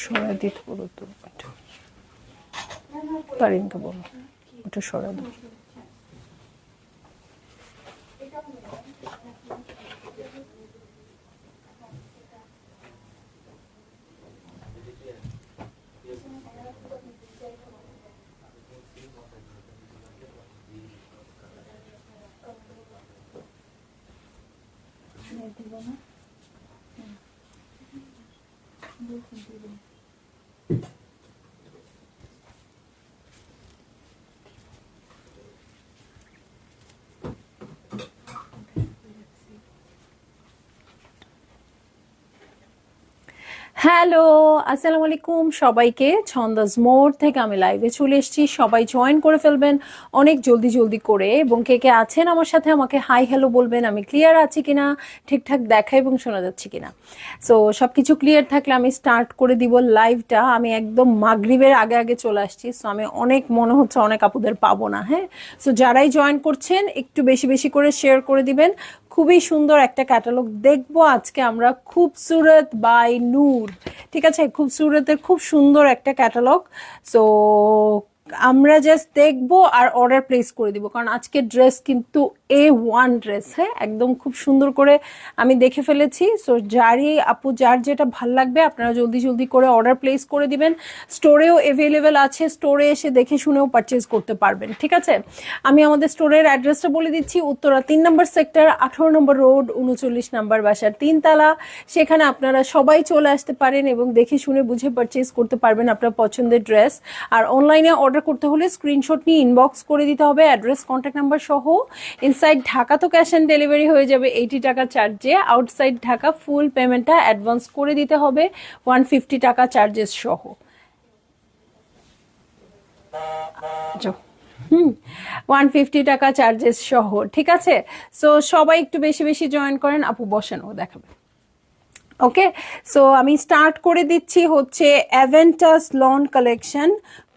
সরা দিতে বলো তো, পারিনকে বলো ওটা সরা দাও। হ্যালো, আসসালামু আলাইকুম সবাইকে। ছন্দাস মোড় থেকে আমি লাইভে চলে এসেছি, সবাই জয়েন করে ফেলবেন অনেক জলদি জলদি করে, এবং কে কে আছেন আমার সাথে আমাকে হাই হ্যালো বলবেন, আমি ক্লিয়ার আছি কিনা, ঠিকঠাক দেখা এবং শোনা যাচ্ছে কিনা। সো সব কিছু ক্লিয়ার থাকলে আমি স্টার্ট করে দিব লাইভটা। আমি একদম মাগরিবের আগে আগে চলে আসছি, সো আমি অনেক মনে হচ্ছে অনেক আপুদের পাবো না। হ্যাঁ, সো যারাই জয়েন করছেন একটু বেশি বেশি করে শেয়ার করে দিবেন। খুবই সুন্দর একটা ক্যাটালগ দেখবো আজকে আমরা, খুবসুরত বাই নূর। ঠিক আছে, খুবসুরতের খুব সুন্দর একটা ক্যাটালগ। সো আমরা জাস্ট দেখবো আর অর্ডার প্লেস করে দিব, কারণ আজকে ড্রেস কিন্তু A1 ড্রেস। হ্যাঁ, একদম খুব সুন্দর করে আমি দেখে ফেলেছি। সো যারই আপু যার যেটা ভাল লাগবে আপনারা জলদি জলদি করে অর্ডার প্লেস করে দিবেন। স্টোরেও অ্যাভেলেবেল আছে, স্টোরে এসে দেখে শুনেও পারচেজ করতে পারবেন। ঠিক আছে, আমি আমাদের স্টোরের অ্যাড্রেসটা বলে দিচ্ছি। উত্তরা 3 নম্বর সেক্টর, 18 নম্বর রোড, 39 নম্বর বাসার 3 তলা। সেখানে আপনারা সবাই চলে আসতে পারেন এবং দেখে শুনে বুঝে পারচেজ করতে পারবেন আপনার পছন্দের ড্রেস। আর অনলাইনে অর্ডার করতে হলে স্ক্রিনশট নিয়ে ইনবক্স করে দিতে হবে অ্যাড্রেস কন্ট্যাক্ট নাম্বার সহ। ইনসাইড ঢাকা তো ক্যাশ অন ডেলিভারি হয়ে যাবে 80 টাকা চার্জে, আউটসাইড ঢাকা ফুল পেমেন্টটা অ্যাডভান্স করে দিতে হবে 150 টাকা চার্জেস সহ। 150 টাকা চার্জেস সহ। ঠিক আছে, সো সবাই একটু বেশি বেশি জয়েন করেন। আপু বসেন, ও দেখাবে। ওকে, সো আমি স্টার্ট করে দিচ্ছি হচ্ছে অ্যাভেন্টাস লন কালেকশন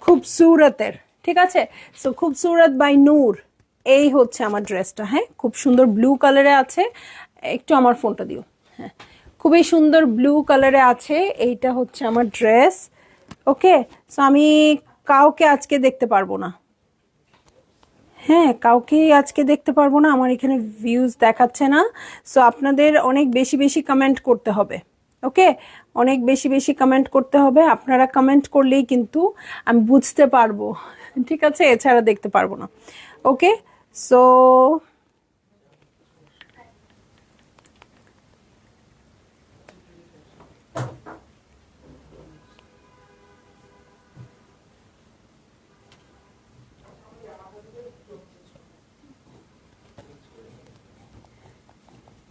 খুবসুরতের। ঠিক আছে, সো খুবসুরত বাই নূর, এই হচ্ছে আমার ড্রেসটা। হ্যাঁ, খুব সুন্দর ব্লু কালারে আছে। একটু আমার ফোনটা দিও। হ্যাঁ, খুবই সুন্দর ব্লু কালারে আছে, এইটা হচ্ছে আমার ড্রেস। ওকে, সো আমি কাউকে আজকে দেখতে পারবো না। হ্যাঁ, কাউকেই আজকে দেখতে পারবো না, আমার এখানে ভিউজ দেখাচ্ছে না। সো আপনাদের অনেক বেশি বেশি কমেন্ট করতে হবে। ওকে, অনেক বেশি বেশি কমেন্ট করতে হবে। আপনারা কমেন্ট করলেই কিন্তু আমি বুঝতে পারবো। ঠিক আছে, এছাড়া দেখতে পারবো না। ওকে, সো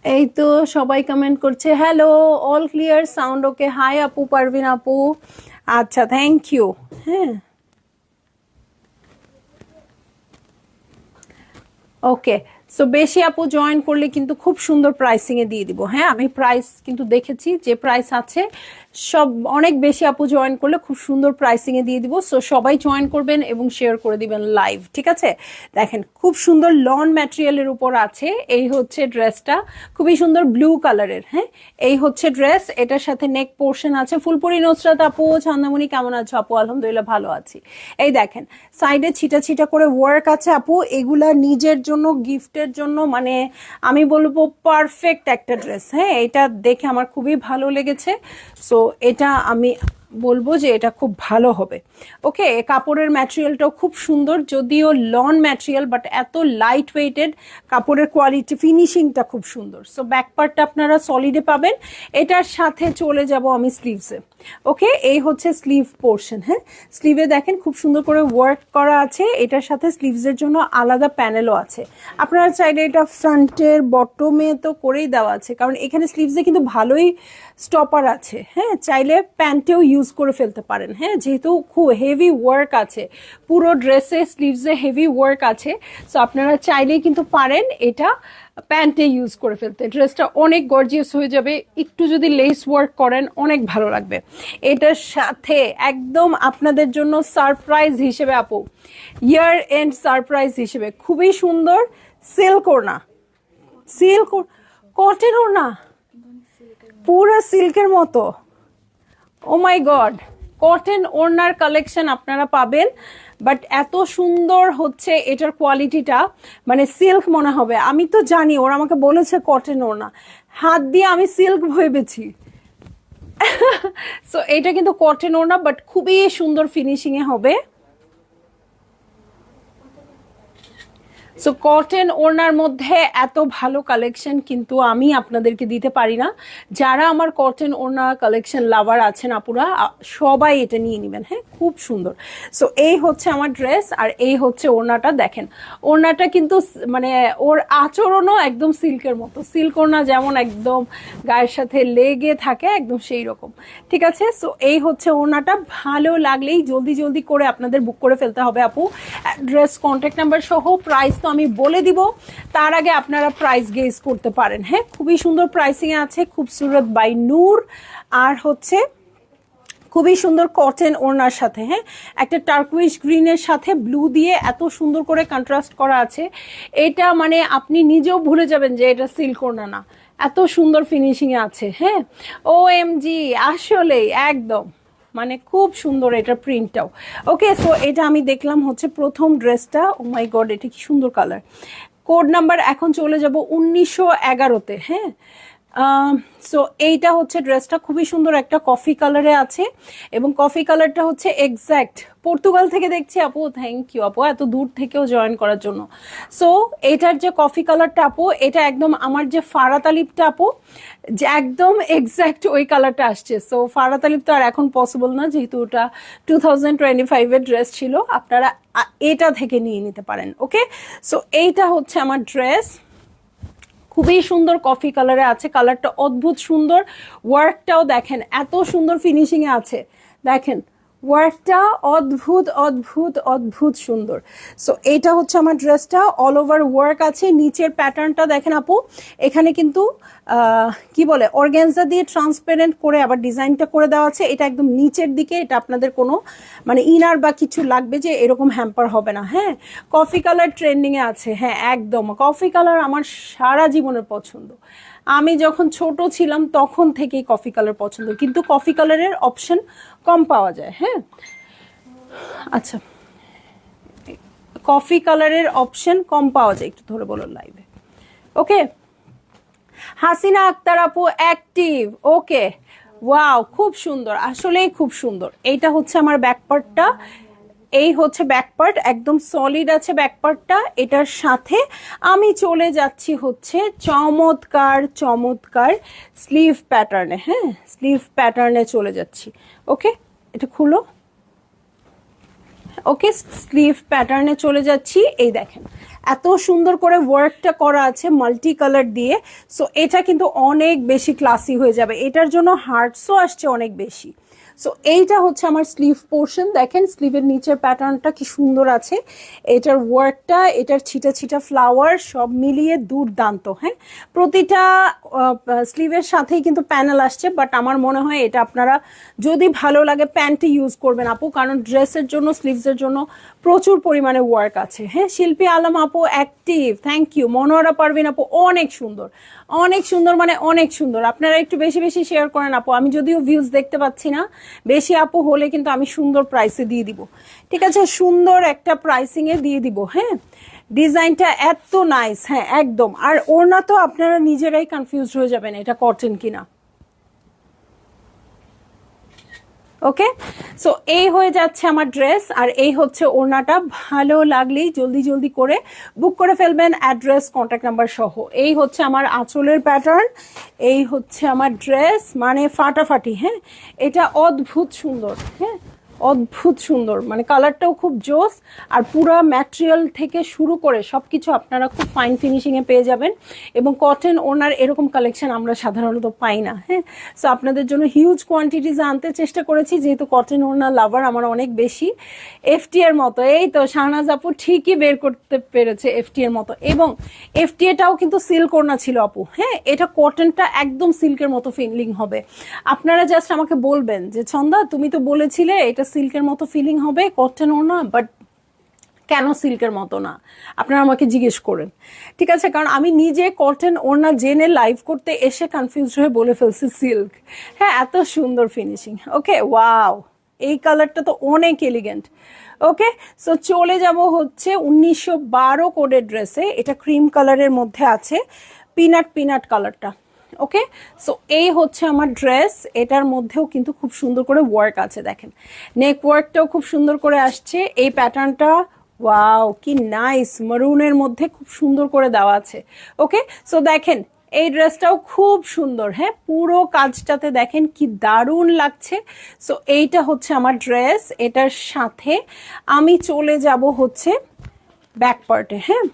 এই তো সবাই কমেন্ট করছে। Hello, all clear, sound okay. Hi আপু, পারভিন আপু। আচ্ছা, থ্যাংক ইউ। হ্যাঁ, ওকে, সো বেশি আপু জয়েন করলে কিন্তু খুব সুন্দর প্রাইসিং এ দিয়ে দিব। হ্যাঁ, আমি প্রাইস কিন্তু দেখেছি, যে প্রাইস আছে সব, অনেক বেশি আপু জয়েন করলে খুব সুন্দর প্রাইসিং এ দিয়ে দিব। সো সবাই জয়েন করবেন এবং শেয়ার করে দিবেন লাইভ। ঠিক আছে, দেখেন খুব সুন্দর লন ম্যাটেরিয়ালের উপর আছে। এই হচ্ছে ড্রেসটা, খুবই সুন্দর ব্লু কালারের। হ্যাঁ, এই হচ্ছে ড্রেস, এটার সাথে নেক পোর্শন আছে। ফুলপুরি নুসরাত আপু, চন্দামণি কেমন আছো আপু? আলহামদুলিল্লাহ ভালো আছি। এই দেখেন সাইডে ছিটা ছিটা করে ওয়ার্ক আছে আপু, এগুলা নিজের জন্য গিফটের জন্য মানে আমি বলবো পারফেক্ট একটা ড্রেস। হ্যাঁ, এটা দেখে আমার খুবই ভালো লেগেছে। সো এটা আমি বলবো যে এটা খুব ভালো হবে। ওকে, কাপড়ের ম্যাটেরিয়ালটাও খুব সুন্দর, যদিও লন ম্যাটেরিয়াল বাট এত লাইট ওয়েটেড, কাপড়ের কোয়ালিটি ফিনিশিংটা খুব সুন্দর। সো ব্যাক পার্টটা আপনারা সলিডে পাবেন। এটার সাথে চলে যাব আমি স্লিভসে। ওকে, এই হচ্ছে স্লিভ পোর্শন। হ্যাঁ, স্লিভে দেখেন খুব সুন্দর করে ওয়ার্ক করা আছে। এটার সাথে স্লিভসের জন্য আলাদা প্যানেলও আছে। আপনারা চাইলে এটা ফ্রন্টের বটমে তো করেই দেওয়া আছে, কারণ এখানে স্লিভসে কিন্তু ভালোই স্টপার আছে। হ্যাঁ, চাইলে প্যান্টেও ইউজ করে ফেলতে পারেন। হ্যাঁ, যেহেতু খুব হেভি ওয়ার্ক আছে, পুরো ড্রেসে স্লিভসে হেভি ওয়ার্ক আছে, সো আপনারা চাইলেই কিন্তু পারেন এটা প্যান্টে ইউজ করে ফেলতে। ড্রেসটা অনেক গর্জিয়াস হয়ে যাবে, একটু যদি লেস ওয়ার্ক করেন অনেক ভালো লাগবে। এটার সাথে একদম আপনাদের জন্য সারপ্রাইজ হিসেবে আপু, ইয়ার এন্ড সারপ্রাইজ হিসেবে খুবই সুন্দর সিল্ক ওড়না, সিল্ক কটন ওড়না, পুরো সিল্কের মতো। ও মাই গড, কটন ওড়নার কালেকশন আপনারা পাবেন, বাট এত সুন্দর হচ্ছে এটার কোয়ালিটিটা, মানে সিল্ক মনে হবে। আমি তো জানি, ওরা আমাকে বলেছে কটন ওড়না, হাত দিয়ে আমি সিল্ক ভেবেছি। সো এটা কিন্তু কটন ওড়না, বাট খুবই সুন্দর ফিনিশিং এ হবে। সো কটন ওড়নার মধ্যে এত ভালো কালেকশন কিন্তু আমি আপনাদেরকে দিতে পারি না। যারা আমার কটন ওড়না কালেকশন লাভার আছেন আপুরা, সবাই এটা নিয়ে নেবেন। হ্যাঁ, খুব সুন্দর। সো এই হচ্ছে আমার ড্রেস, আর এই হচ্ছে ওড়নাটা। দেখেন ওড়নাটা কিন্তু মানে ওর আচরণও একদম সিল্কের মতো, সিল্ক ওড়না যেমন একদম গায়ের সাথে লেগে থাকে একদম সেই রকম। ঠিক আছে, সো এই হচ্ছে ওড়নাটা। ভালো লাগলেই জলদি জলদি করে আপনাদের বুক করে ফেলতে হবে আপু। অ্যাড্রেস, কন্ট্যাক্ট নাম্বার সহ প্রাইস তো আমি বলে দিব, তার আগে আপনারা প্রাইস গেজ করতে পারেন। হ্যাঁ, খুবই সুন্দর প্রাইসিং আছে, খুবসুরত বাই নূর। আর হচ্ছে খুবই সুন্দর কটন ওড়নার সাথে, হ্যাঁ, একটা টার্কুইশ গ্রিনের সাথে ব্লু দিয়ে এত সুন্দর করে কন্ট্রাস্ট করা আছে। এটা মানে আপনি নিজেও ভুলে যাবেন যে এটা সিল্ক ওড়না না, এত সুন্দর ফিনিশিং এ আছে। হ্যাঁ, ও এম জি, আসলেই একদম মানে খুব সুন্দর এটার প্রিন্টটাও। ওকে, সো এটা আমি দেখলাম হচ্ছে প্রথম ড্রেসটা। ও মাই গড, এটা কি সুন্দর কালার। কোড নাম্বার এখন চলে যাব 1911-তে। হ্যাঁ, সো এইটা হচ্ছে ড্রেসটা, খুবই সুন্দর একটা কফি কালারে আছে, এবং কফি কালারটা হচ্ছে এক্স্যাক্ট পর্তুগাল থেকে দেখছি আপু। থ্যাংক ইউ আপু, এত দূর থেকেও জয়েন করার জন্য। সো এটার যে কফি কালারটা আপু, এটা একদম আমার যে ফারাতালিপটা আপু, যে একদম এক্স্যাক্ট ওই কালারটা আসছে। সো ফারাতালিপ তো আর এখন পসিবল না, যেহেতু ওটা 2025-এর ড্রেস ছিল। আপনারা এটা থেকে নিয়ে নিতে পারেন। ওকে, সো এইটা হচ্ছে আমার ড্রেস, খুবই সুন্দর কফি কালারে আছে, কালারটা অদ্ভুত সুন্দর। ওয়ার্কটাও দেখেন এত সুন্দর ফিনিশিং এ আছে, দেখেন ওয়ার্কটা অদ্ভুত অদ্ভুত অদ্ভুত সুন্দর। সো এটা হচ্ছে আমার ড্রেসটা, অল ওভার ওয়ার্ক আছে। নিচের প্যাটার্নটা দেখেন আপু, এখানে কিন্তু কি বলে অর্গানজা দিয়ে ট্রান্সপারেন্ট করে আবার ডিজাইনটা করে দেওয়া আছে। এটা একদম নিচের দিকে, এটা আপনাদের কোনো মানে ইনার বা কিছু লাগবে যে এরকম হ্যাম্পার হবে না। হ্যাঁ, কফি কালার ট্রেন্ডিং এ আছে। হ্যাঁ, একদম কফি কালার আমার সারা জীবনের পছন্দ। আমি যখন ছোট ছিলাম তখন থেকেই কফি কালার পছন্দ, কিন্তু কফি কালারের অপশন কম পাওয়া যায়। হ্যাঁ, আচ্ছা, কফি কালারের অপশন কম পাওয়া যায়, একটু ধরে বলো লাইভে। ওকে, হাসিনা আক্তার আপু অ্যাক্টিভ। ওকে, ওয়াও, খুব সুন্দর, আসলেই খুব সুন্দর। এইটা হচ্ছে আমার ব্যাক পার্টটা, এই হচ্ছে ব্যাক পার্ট, একদম সলিড আছে ব্যাক পার্টটা। এটার সাথে আমি চলে যাচ্ছি হচ্ছে চমৎকার চমৎকার স্লিভ প্যাটার্নে। হ্যাঁ, স্লিভ প্যাটার্নে চলে যাচ্ছি। ওকে, এটা খুলো। ওকে, স্লিভ প্যাটার্নে চলে যাচ্ছি। এই দেখেন এত সুন্দর করে ওয়ার্কটা করা আছে মাল্টি কালার দিয়ে। সো এটা কিন্তু অনেক বেশি ক্লাসি হয়ে যাবে, এটার জন্য হার্টসও আসছে অনেক বেশি। সো এইটা হচ্ছে আমার স্লিভ পোর্শন, দেখেন স্লিভের নিচের প্যাটার্নটা কি সুন্দর আছে, এটার ওয়ার্কটা, এটার ছিটা ছিটা ফ্লাওয়ার সব মিলিয়ে দুর্দান্ত। হ্যাঁ, প্রতিটা স্লিভের সাথেই কিন্তু প্যানেল আসছে, বাট আমার মনে হয় এটা আপনারা যদি ভালো লাগে প্যান্টে ইউজ করবেন আপু, কারণ ড্রেসের জন্য স্লিভসের জন্য প্রচুর পরিমাণে ওয়ার্ক আছে। হ্যাঁ, শিল্পী আলম আপু active, thank you. Monowara Parvin আপু অনেক সুন্দর, অনেক সুন্দর, মানে অনেক সুন্দর। আপনারা একটু বেশি বেশি শেয়ার করেন আপু, আমি যদিও ভিউজ দেখতে পাচ্ছি না, বেশি আপু হলে কিন্তু আমি সুন্দর প্রাইসে দিয়ে দিব। ঠিক আছে, সুন্দর একটা প্রাইসিং এ দিয়ে দিব। হ্যাঁ, ডিজাইনটা এত নাইস। হ্যাঁ, একদম। আর ওড়না তো আপনারা নিজেরাই কনফিউজড হয়ে যাবেন এটা কটন কিনা। ওকে, সো এই হয়ে যাচ্ছে আমার ড্রেস, আর এই হচ্ছে ওড়নাটা। ভালো লাগলেই জলদি জলদি করে বুক করে ফেলবেন, অ্যাড্রেস, কন্ট্যাক্ট নাম্বার সহ। এই হচ্ছে আমার আঁচলের প্যাটার্ন, এই হচ্ছে আমার ড্রেস, মানে ফাটাফাটি। হ্যাঁ, এটা অদ্ভুত সুন্দর। হ্যাঁ, অদ্ভুত সুন্দর, মানে কালারটাও খুব জোস। আর পুরো ম্যাটেরিয়াল থেকে শুরু করে সবকিছু আপনারা খুব ফাইন ফিনিশিং এ পেয়ে যাবেন। এবং কটন ওনার এরকম কালেকশন আমরা সাধারণত পাই না। হ্যাঁ, সো আপনাদের জন্য হিউজ কোয়ান্টিটিজ আনতে চেষ্টা করেছি, যেহেতু কটন ওনার লাভার আমার অনেক বেশি। এফটি এর মতো, এই তো শাহনাজ আপু ঠিকই বের করতে পেরেছে, এফটি এর মতো। এবং এফটি এটাও কিন্তু সিল্ক ওড়না ছিল আপু। হ্যাঁ, এটা কটনটা একদম সিল্কের মতো ফিলিং হবে। আপনারা জাস্ট আমাকে বলবেন যে ছন্দা তুমি তো বলেছিলে এটা সিল্কের মতো ফিলিং হবে কটন ওড়না, বাট কেন সিল্কের মতো না আপনারা আমাকে জিজ্ঞেস করেন, ঠিক আছে? কারণ আমি নিজে কটন ওড়না জেনে লাইভ করতে এসে কনফিউজ হয়ে বলে ফেলছি সিল্ক। হ্যাঁ, এত সুন্দর ফিনিশিং। ওকে, ওয়াও, এই কালারটা তো অনেক এলিগেন্ট। ওকে, সো চলে যাব হচ্ছে 1912 কোডের ড্রেসে। এটা ক্রিম কালারের মধ্যে আছে, পিনাট কালারটা। ওকে, সো এই হচ্ছে আমার ড্রেস। এটার মধ্যেও কিন্তু খুব সুন্দর করে ওয়ার্ক আছে, দেখেন নেক ওয়ার্কটাও খুব সুন্দর করে আসছে। এই প্যাটার্নটা ওয়াও, কি নাইস, মারুনের মধ্যে খুব সুন্দর করে দেওয়া আছে। ওকে, সো দেখেন এই ড্রেসটাও খুব সুন্দর। হ্যাঁ, পুরো কাজটাতে দেখেন কি দারুণ লাগছে। সো এইটা হচ্ছে আমার ড্রেস। এটার সাথে আমি চলে যাব হচ্ছে ব্যাক পার্টে। হ্যাঁ,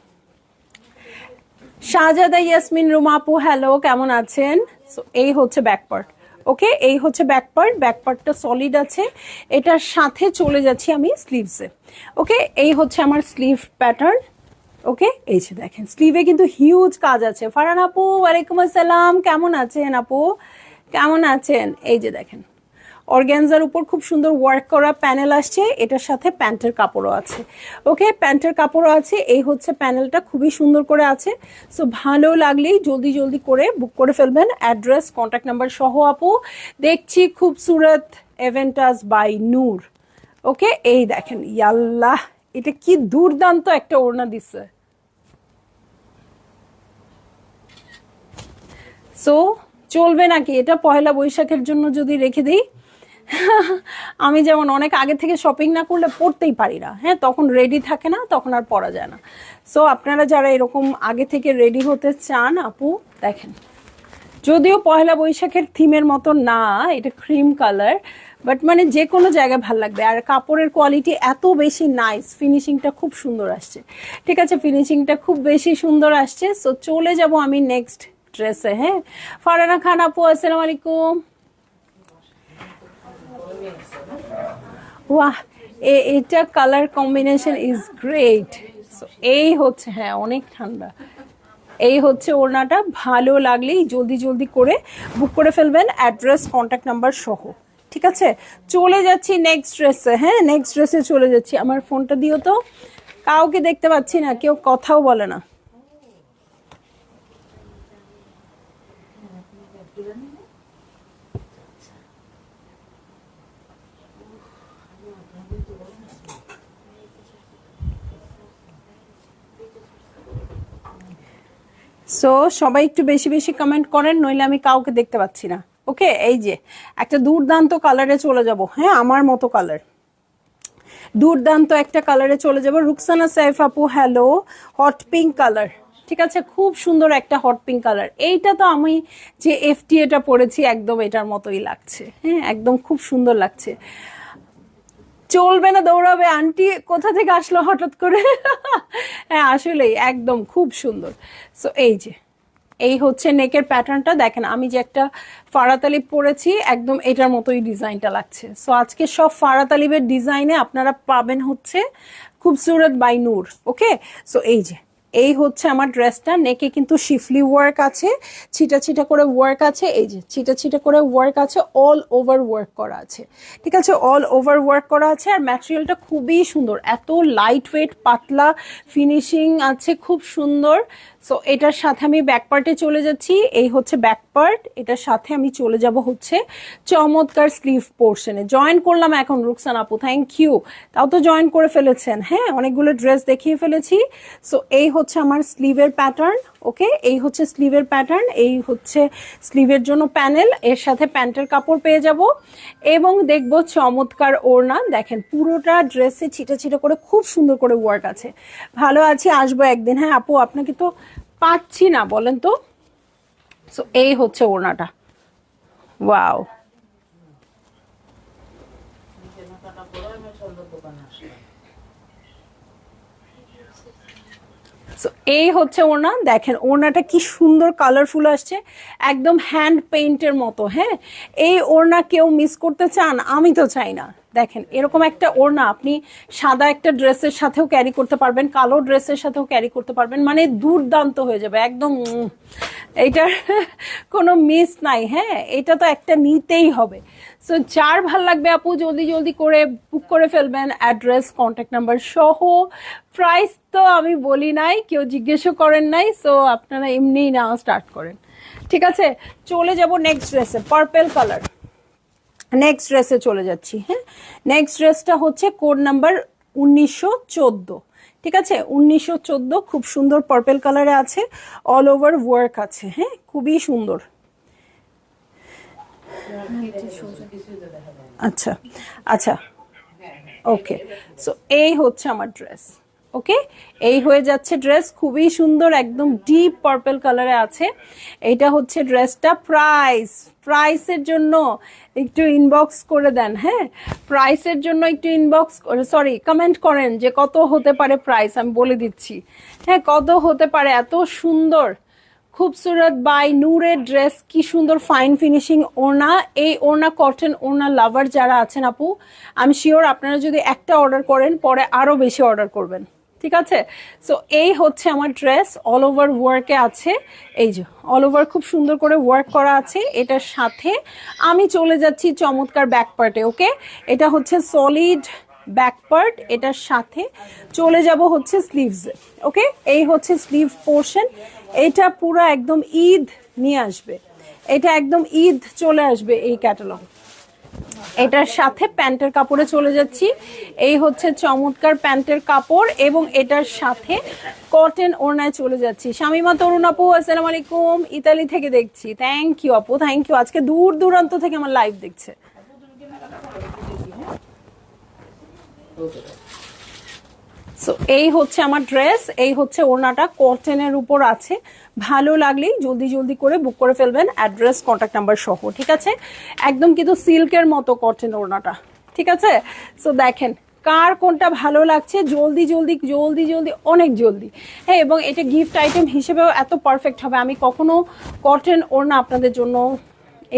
শাহজাদা ইয়াসমিন রুমা আপু, হ্যালো, কেমন আছেন? সো এই হচ্ছে ব্যাক পার্ট। ওকে, এই হচ্ছে ব্যাক পার্ট। ব্যাক পার্টটা সলিড আছে। এটার সাথে চলে যাচ্ছি আমি স্লিভসে। ওকে, এই হচ্ছে আমার স্লিভ প্যাটার্ন। ওকে, এই যে দেখেন স্লিভে কিন্তু হিউজ কাজ আছে। ফারহান আপু, ওয়ালাইকুম আসসালাম, কেমন আছেন আপু, কেমন আছেন? এই যে দেখেন অর্গ্যানজার উপর খুব সুন্দর ওয়ার্ক করা প্যানেল আসছে। এটার সাথে প্যান্টের কাপড়ও আছে। ওকে, প্যান্টের কাপড়ও আছে। এই হচ্ছে প্যানেলটা, খুবই সুন্দর করে আছে। সো ভালো লাগলেই জলদি করে বুক করে ফেলবেন, অ্যাড্রেস কন্ট্যাক্ট নাম্বার সহ। আপু দেখছি খুবসুরত এভেন্টাস বাই নূর। ওকে, এই দেখেন, ইয়াল্লাহ, এটা কি দুর্দান্ত একটা ওড়না দিচ্ছে। সো চলবে নাকি এটা পয়লা বৈশাখের জন্য যদি রেখে দিই? আমি যেমন অনেক আগে থেকে শপিং না করলে পড়তেই পারি না। হ্যাঁ, তখন রেডি থাকে না, তখন আর পরা যায় না। সো আপনারা যারা এরকম আগে থেকে রেডি হতে চান, আপু দেখেন, যদিও পয়লা বৈশাখের থিমের মতো না, এটা ক্রিম কালার, বাট মানে যে কোনো জায়গায় ভাল লাগবে। আর কাপড়ের কোয়ালিটি এত বেশি নাইস, ফিনিশিংটা খুব সুন্দর আসছে। ঠিক আছে, ফিনিশিংটা খুব বেশি সুন্দর আসছে। সো চলে যাব আমি নেক্সট ড্রেসে। হ্যাঁ, ফারহানা খান আপু, আসসালামু আলাইকুম। ওয়াহ, এটা কালার কম্বিনেশন ইজ গ্রেট। এই হচ্ছে, হ্যাঁ অনেক ঠান্ডা। এই হচ্ছে ওড়নাটা, ভালো লাগলেই জলদি করে বুক করে ফেলবেন, অ্যাড্রেস কন্ট্যাক্ট নাম্বার সহ। ঠিক আছে, চলে যাচ্ছি নেক্সট ড্রেসে। হ্যাঁ, নেক্সট ড্রেসে চলে যাচ্ছি। আমার ফোনটা দিও তো, কাউকে দেখতে পাচ্ছি না, কেউ কথাও বলে না। সো সবাই একটু বেশি কমেন্ট করেন, নইলে আমি কাউকে দেখতে পাচ্ছি না। ওকে, এই যে একটা দুর্দান্ত কালারে চলে যাব। হ্যাঁ, আমার মতো কালার, দুর্দান্ত একটা কালারে চলে যাব। রুকসানা সাইফ আপু, হ্যালো, হট পিঙ্ক কালার। ঠিক আছে, খুব সুন্দর একটা হট পিঙ্ক কালার। এইটা তো আমি যে এটা পরেছি একদম এটার মতোই লাগছে। হ্যাঁ, একদম খুব সুন্দর লাগছে। চলবে না, দৌড়াবে আন্টি, কোথা থেকে আসলো হঠাৎ করে? হ্যাঁ, আসলেই একদম খুব সুন্দর। সো এই যে এই হচ্ছে নেকের প্যাটার্নটা, দেখেন আমি যে একটা ফারাতালিব পরেছি একদম এটার মতোই ডিজাইনটা লাগছে। সো আজকে সব ফারাতালিবের ডিজাইনে আপনারা পাবেন হচ্ছে খুবসুরত বাই নূর। ওকে, সো এই হচ্ছে আমার ড্রেসটা। নেকে কিন্তু শিফলি ওয়ার্ক আছে, ছিটা করে ওয়ার্ক আছে। এই যে ছিটা করে ওয়ার্ক আছে, অল ওভার ওয়ার্ক করা আছে। ঠিক আছে, অল ওভার ওয়ার্ক করা আছে। আর ম্যাটেরিয়ালটা খুবই সুন্দর, এত লাইট ওয়েট, পাতলা ফিনিশিং আছে, খুব সুন্দর। সো এটার সাথে আমি ব্যাক পার্টে চলে যাচ্ছি। এই হচ্ছে ব্যাক পার্ট। এটার সাথে আমি চলে যাব হচ্ছে চমৎকার স্লিভ পোর্শনে। জয়েন করলাম এখন রুকসানা আপু, থ্যাংক ইউ। তাও তো জয়েন করে ফেলেছেন। হ্যাঁ, অনেকগুলো ড্রেস দেখিয়ে ফেলেছি। সো এই হচ্ছে আমার স্লিভের প্যাটার্ন। ওকে, এই হচ্ছে স্লিভের প্যাটার্ন। এই হচ্ছে স্লিভের জন্য প্যানেল, এর সাথে প্যান্টের কাপড় পেয়ে যাব এবং দেখবো চমৎকার ওড়না। দেখেন পুরোটা ড্রেসে ছিটা করে খুব সুন্দর করে ওয়ার্ক আছে। ভালো আছি, আসবো একদিন। হ্যাঁ আপু, আপনাকে তো পাচ্ছি না, বলেন তো। সো এই হচ্ছে ওড়নাটা, ওয়াও। এই হচ্ছে ওড়না, দেখেন ওড়নাটা কি সুন্দর কালারফুল আসছে, একদম হ্যান্ড পেইন্টের মতো। হ্যাঁ, এই ওড়না কেউ মিস করতে চান? আমি তো চাই না। দেখেন এরকম একটা ওড়না আপনি সাদা একটা ড্রেসের সাথেও ক্যারি করতে পারবেন, কালো ড্রেসের সাথেও ক্যারি করতে পারবেন, মানে দুর্দান্ত হয়ে যাবে একদম। এইটার কোনো মিস নাই। হ্যাঁ, এটা তো একটা নিতেই হবে। সো যার ভাল লাগবে আপু জলদি জলদি করে বুক করে ফেলবেন, অ্যাড্রেস কন্ট্যাক্ট নাম্বার সহ। প্রাইস তো আমি বলি নাই, কেউ জিজ্ঞেসও করেন নাই, সো আপনারা এমনিই নেওয়া স্টার্ট করেন। ঠিক আছে, চলে যাব নেক্সট ড্রেসে, পার্পেল কালার। নেক্সট ড্রেসে চলে যাচ্ছি। হ্যাঁ, নেক্সট ড্রেসটা হচ্ছে কোড নাম্বার 1914। ঠিক আছে, 1914, খুব সুন্দর পার্পেল কালারে আছে, অল ওভার ওয়ার্ক আছে। হ্যাঁ, খুবই সুন্দর। আচ্ছা আচ্ছা, ওকে। সো এই হচ্ছে আমার ড্রেস। ওকে, এই হয়ে যাচ্ছে ড্রেস, খুবই সুন্দর, একদম ডিপ পার্পল কালারে আছে। এইটা হচ্ছে ড্রেসটা। প্রাইসের জন্য একটু ইনবক্স করে দেন। হ্যাঁ, প্রাইসের জন্য একটু ইনবক্স সরি কমেন্ট করেন যে কত হতে পারে প্রাইস, আমি বলে দিচ্ছি। হ্যাঁ, কত হতে পারে। এত সুন্দর খুবসুরত বাই নূরের ড্রেস, কি সুন্দর ফাইন ফিনিশিং ওড়না। এই ওড়না কটন ওড়না লাভার যারা আছেন আপু, আমি শিওর আপনারা যদি একটা অর্ডার করেন পরে আরো বেশি অর্ডার করবেন। ঠিক আছে, সো এই হচ্ছে আমার ড্রেস, অল ওভার ওয়ার্কে আছে। এই যে অল ওভার খুব সুন্দর করে ওয়ার্ক করা আছে। এটার সাথে আমি চলে যাচ্ছি চমৎকার ব্যাক পার্টে। ওকে, এটা হচ্ছে সলিড ব্যাক পার্ট, এটার সাথে চলে যাব হচ্ছে স্লিভসে। ওকে, এই হচ্ছে স্লিভ পোর্শন। এটা পুরো একদম ঈদ নিয়ে আসবে, এটা একদম ঈদ চলে আসবে এই ক্যাটালগ। এটার সাথে প্যান্টের কাপড়ে চলে যাচ্ছি। এই হচ্ছে চমৎকার প্যান্টের কাপড় এবং এটার সাথে কটন ওড়নায় চলে যাচ্ছি। শামিমা তরুণ আপু, আসসালামু আলাইকুম, ইতালি থেকে দেখছি। থ্যাংক ইউ আপু, থ্যাংক ইউ। আজকে দূর দূরান্ত থেকে আমার লাইভ দেখছে। সো এই হচ্ছে আমার ড্রেস, এই হচ্ছে ওড়নাটা, কটনের উপর আছে। ভালো লাগলেই জলদি জলদি করে বুক করে ফেলবেন, অ্যাড্রেস কন্ট্যাক্ট নাম্বার সহ। ঠিক আছে, একদম কিন্তু সিল্কের মতো কটন ওড়নাটা। ঠিক আছে, সো দেখেন কার কোনটা ভালো লাগছে, জলদি জলদি জলদি জলদি, অনেক জলদি। হ্যাঁ, এবং এটা গিফট আইটেম হিসেবেও এত পারফেক্ট হবে। আমি কখনো কটন ওড়না আপনাদের জন্য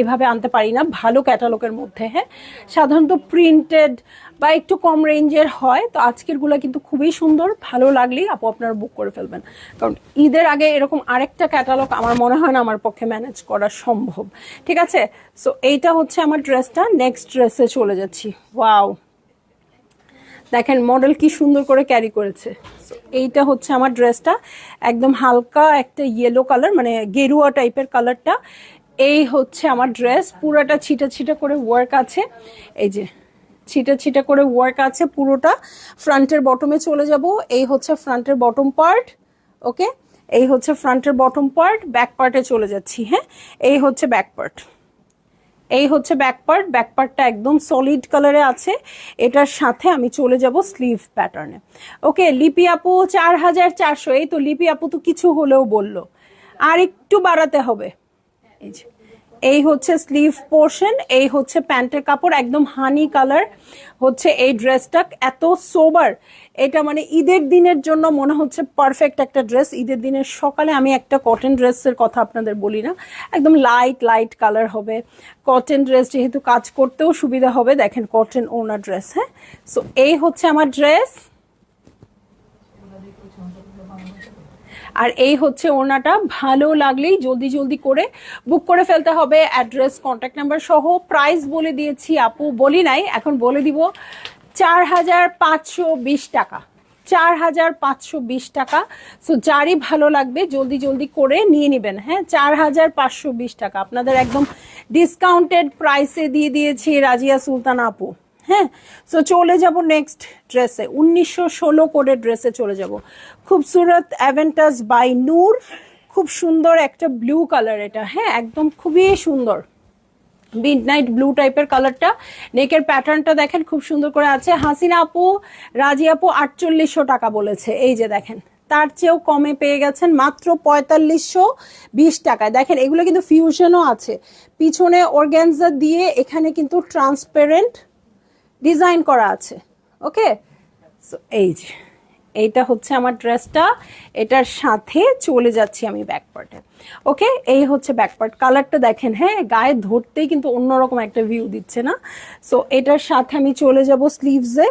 এভাবে আনতে পারি না ভালো ক্যাটালগের মধ্যে। হ্যাঁ, সাধারণত প্রিন্টেড বা একটু কম রেঞ্জের হয়। তো আজকের গুলা কিন্তু খুবই সুন্দর, ভালো লাগলেই আপু আপনারা বুক করে ফেলবেন, কারণ ঈদের আগে এরকম আরেকটা ক্যাটালগ আমার মনে হয় না আমার পক্ষে ম্যানেজ করা সম্ভব। ঠিক আছে, সো এইটা হচ্ছে আমার ড্রেসটা। নেক্সট ড্রেসে চলে যাচ্ছি। ওয়াও, দেখেন মডেল কি সুন্দর করে ক্যারি করেছে। এইটা হচ্ছে আমার ড্রেসটা, একদম হালকা একটা ইয়েলো কালার, মানে গেরুয়া টাইপের কালারটা। এই হচ্ছে আমার ড্রেস, পুরোটা ছিটা ছিটা করে ওয়ার্ক আছে। এই যে ছিটা ছিটা করে ওয়ার্ক আছে পুরোটা। ফ্রন্টের বটমে চলে যাব। এই হচ্ছে ফ্রন্টের বটম পার্ট। ওকে, এই হচ্ছে ফ্রন্টের বটম পার্ট। ব্যাক পার্টে চলে যাচ্ছি। হ্যাঁ, এই হচ্ছে ব্যাক পার্ট, এই হচ্ছে ব্যাক পার্ট। ব্যাক পার্টটা একদম সলিড কালারে আছে। এটার সাথে আমি চলে যাব স্লিভ প্যাটার্নে। ওকে, লিপি আপু 4400। এই তো লিপি আপু তো কিছু হলেও বললো, আর একটু বাড়াতে হবে। এই যে এই হচ্ছে স্লিভ পোর্শন, এই হচ্ছে প্যান্টের কাপড়, একদম হানি কালার হচ্ছে এই ড্রেসটা। এত সোবার, এটা মানে ঈদের দিনের জন্য মনে হচ্ছে পারফেক্ট একটা ড্রেস। ঈদের দিনের সকালে আমি একটা কটন ড্রেসের কথা আপনাদের বলি না, একদম লাইট লাইট কালার হবে। কটন ড্রেস যেহেতু কাজ করতেও সুবিধা হবে। দেখেন কটন ওড়না ড্রেস। হ্যাঁ, সো এই হচ্ছে আমার ড্রেস, আর এই হচ্ছে ওড়নাটা। ভালো লাগলেই জলদি জলদি করে বুক করে ফেলতে হবে, অ্যাড্রেস কন্ট্যাক্ট নাম্বার সহ। প্রাইস বলে দিয়েছি আপু, বলি নাই, এখন বলে দিব। 4520 টাকা, 4520 টাকা। সো যারই ভালো লাগবে জলদি জলদি করে নিয়ে নেবেন। হ্যাঁ, 4520 টাকা আপনাদের একদম ডিসকাউন্টেড প্রাইসে দিয়ে দিয়েছি রাজিয়া সুলতানা আপু। হ্যাঁ, সো চলে যাব নেক্সট ড্রেসে, 1916 কোডের ড্রেসে চলে যাব। খুবসুরত অ্যাভেন্টাস বাই নূর, খুব সুন্দর একটা ব্লু কালার এটা। হ্যাঁ, একদম খুবই সুন্দর মিডনাইট ব্লু টাইপের কালারটা। নেকের প্যাটার্নটা দেখেন খুব সুন্দর করে আছে। হাসিনা আপু, রাজি আপু 4800 টাকা বলেছে। এই যে দেখেন তার চেয়েও কমে পেয়ে গেছেন মাত্র 4520 টাকায়। দেখেন এগুলো কিন্তু ফিউশনও আছে, পিছনে অর্গানজা দিয়ে এখানে কিন্তু ট্রান্সপারেন্ট ডিজাইন করা আছে। ওকে, সো এই যে এইটা হচ্ছে আমার ড্রেসটা, এটার সাথে চলে যাচ্ছি আমি ব্যাক পার্টে। ওকে, এই হচ্ছে ব্যাক পার্ট। কালারটা দেখেন, হ্যাঁ গায়ে ধরতেই কিন্তু অন্যরকম একটা ভিউ দিচ্ছে না। সো এটার সাথে আমি চলে যাব স্লিভসে।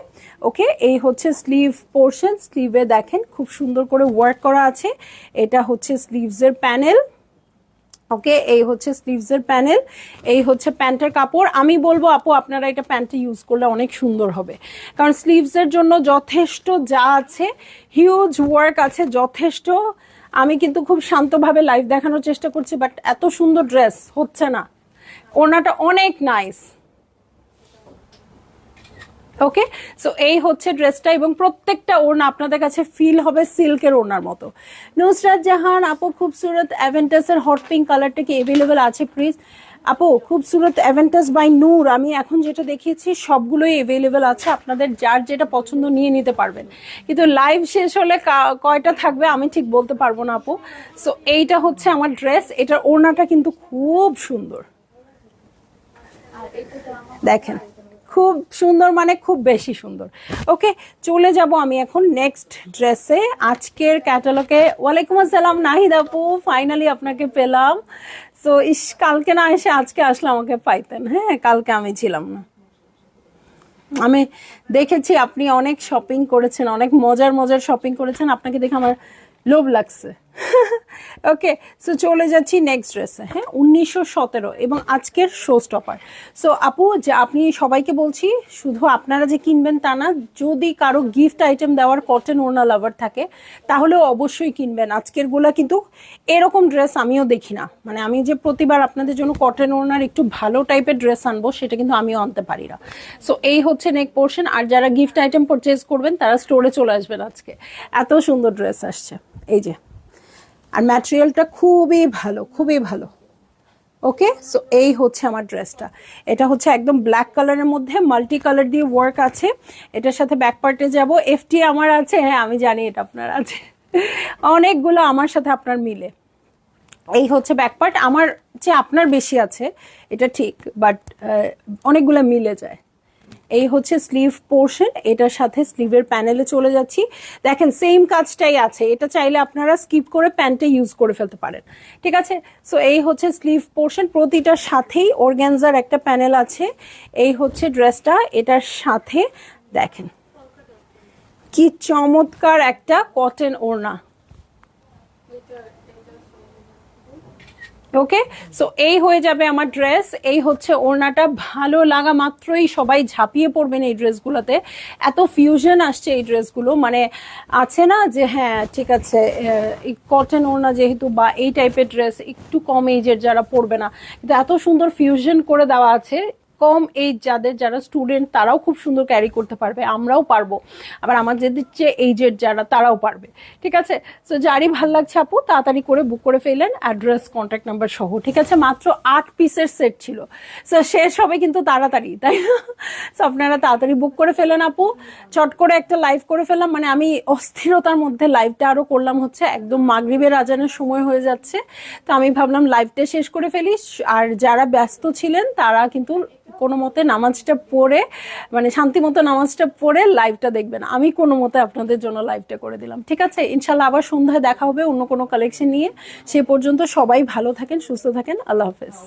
ওকে, এই হচ্ছে স্লিভ পোর্শন। স্লিভে দেখেন খুব সুন্দর করে ওয়ার্ক করা আছে। এটা হচ্ছে স্লিভসের প্যানেল। ওকে, এই হচ্ছে স্লিভসের প্যানেল, এই হচ্ছে প্যান্টের কাপড়। আমি বলবো আপু আপনারা এটা প্যান্টে ইউজ করলে অনেক সুন্দর হবে, কারণ স্লিভসের জন্য যথেষ্ট যা আছে, হিউজ ওয়ার্ক আছে যথেষ্ট। আমি কিন্তু খুব শান্তভাবে লাইভ দেখানোর চেষ্টা করছি, বাট এত সুন্দর ড্রেস হচ্ছে না। ওড়নাটা অনেক নাইস। ওকে, সো এই হচ্ছে ড্রেসটা, এবং প্রত্যেকটা ওড়না আপনাদের কাছে ফিল হবে সিল্কের ওড়নার মতো। নুসরাত জাহান আপু, খুবসুরত অ্যাভেন্টাসের হট পিঙ্ক কালারটা কি অ্যাভেলেবেল আছে প্লিজ? আপু খুবসুরত অ্যাভেন্টাস বাই নূর আমি এখন যেটা দেখিয়েছি সবগুলোই অ্যাভেলেবেল আছে, আপনাদের যার যেটা পছন্দ নিয়ে নিতে পারবেন, কিন্তু লাইভ শেষ হলে কয়টা থাকবে আমি ঠিক বলতে পারবো না আপু। সো এইটা হচ্ছে আমার ড্রেস, এটার ওড়নাটা কিন্তু খুব সুন্দর, দেখেন খুব সুন্দর, মানে খুব বেশি সুন্দর। ওকে, চলে যাব আমি এখন নেক্সট ড্রেসে। আজকের ক্যাটালগে, ওয়ালাইকুম আসসালাম নাহিদ আপু, ফাইনালি আপনাকে পেলাম। সো ইস, কালকে না এসে আজকে আসলে আমাকে পাইতেন। হ্যাঁ, কালকে আমি ছিলাম না। আমি দেখেছি আপনি অনেক শপিং করেছেন, অনেক মজার মজার শপিং করেছেন, আপনাকে দেখে আমার লোভ লাগছে। ওকে, সো চলে যাচ্ছি নেক্সট ড্রেসে। হ্যাঁ, 1917 এবং আজকের শো স্টপার। সো আপু, যে আপনি সবাইকে বলছি, শুধু আপনারা যে কিনবেন তা না, যদি কারো গিফট আইটেম দেওয়ার কটন ওড়না লাভার থাকে তাহলেও অবশ্যই কিনবেন। আজকের গুলা কিন্তু এরকম ড্রেস আমিও দেখি না, মানে আমি যে প্রতিবার আপনাদের জন্য কটন ওড়নার একটু ভালো টাইপের ড্রেস আনবো সেটা কিন্তু আমিও আনতে পারি না। সো এই হচ্ছে নেক পোর্শন, আর যারা গিফট আইটেম পারচেজ করবেন তারা স্টোরে চলে আসবেন, আজকে এত সুন্দর ড্রেস আসছে। এই যে, আর ম্যাটেরিয়ালটা খুবই ভালো, খুবই ভালো। ওকে, সো এই হচ্ছে আমার ড্রেসটা, এটা হচ্ছে একদম ব্ল্যাক কালারের মধ্যে মাল্টি কালার দিয়ে ওয়ার্ক আছে। এটার সাথে ব্যাক পার্টে যাব, এফটি আমার আছে, হ্যাঁ আমি জানি এটা আপনার আছে, অনেকগুলো আমার সাথে আপনার মিলে। এই হচ্ছে ব্যাক পার্ট, আমার চেয়ে আপনার বেশি আছে এটা ঠিক, বাট অনেকগুলো মিলে যায়। এই হচ্ছে স্লিভ পোর্শন, এটার সাথে স্লিভের প্যানেলে চলে যাচ্ছি। দেখেন সেম কাজটাই আছে, এটা চাইলে আপনারা স্কিপ করে প্যান্টে ইউজ করে ফেলতে পারেন, ঠিক আছে। সো এই হচ্ছে স্লিভ পোর্শন, প্রতিটার সাথেই অর্গ্যানজার একটা প্যানেল আছে। এই হচ্ছে ড্রেসটা, এটার সাথে দেখেন কি চমৎকার একটা কটন ওড়না। ওকে, সো এই হয়ে যাবে আমার ড্রেস। এই হচ্ছে ওড়নাটা, ভালো লাগা মাত্রই সবাই ঝাঁপিয়ে পড়বেন এই ড্রেসগুলোতে, এত ফিউশন আসছে এই ড্রেসগুলো, মানে আছে না যে হ্যাঁ ঠিক আছে কটন ওড়না যেহেতু বা এই টাইপের ড্রেস একটু কম এজের যারা পরবে না, কিন্তু এত সুন্দর ফিউশন করে দেওয়া আছে। কম এজ যাদের, যারা স্টুডেন্ট তারাও খুব সুন্দর ক্যারি করতে পারবে, আমরাও পারবো, আবার আমাদের চেয়ে এইজের যারা তারাও পারবে, ঠিক আছে। সো যারই ভাল লাগছে আপু তাড়াতাড়ি করে বুক করে ফেলেন, অ্যাড্রেস কন্ট্যাক্ট নাম্বার সহ, ঠিক আছে। মাত্র 8 পিসের সেট ছিল, সো শেষ হবে কিন্তু তাড়াতাড়ি, তাই না? সো আপনারা তাড়াতাড়ি বুক করে ফেলেন আপু। চট করে একটা লাইভ করে ফেললাম, মানে আমি অস্থিরতার মধ্যে লাইভটা আরো করলাম, হচ্ছে একদম মাগরিবের আজানের সময় হয়ে যাচ্ছে, তো আমি ভাবলাম লাইভটা শেষ করে ফেলি। আর যারা ব্যস্ত ছিলেন তারা কিন্তু কোনো মতে নামাজটা পড়ে, মানে শান্তি মতো নামাজটা পড়ে লাইভটা দেখবেন, আমি কোনো মতে আপনাদের জন্য লাইভটা করে দিলাম, ঠিক আছে। ইনশাল্লাহ আবার সন্ধ্যায় দেখা হবে অন্য কোনো কালেকশন নিয়ে। সে পর্যন্ত সবাই ভালো থাকেন, সুস্থ থাকেন, আল্লাহ হাফেজ।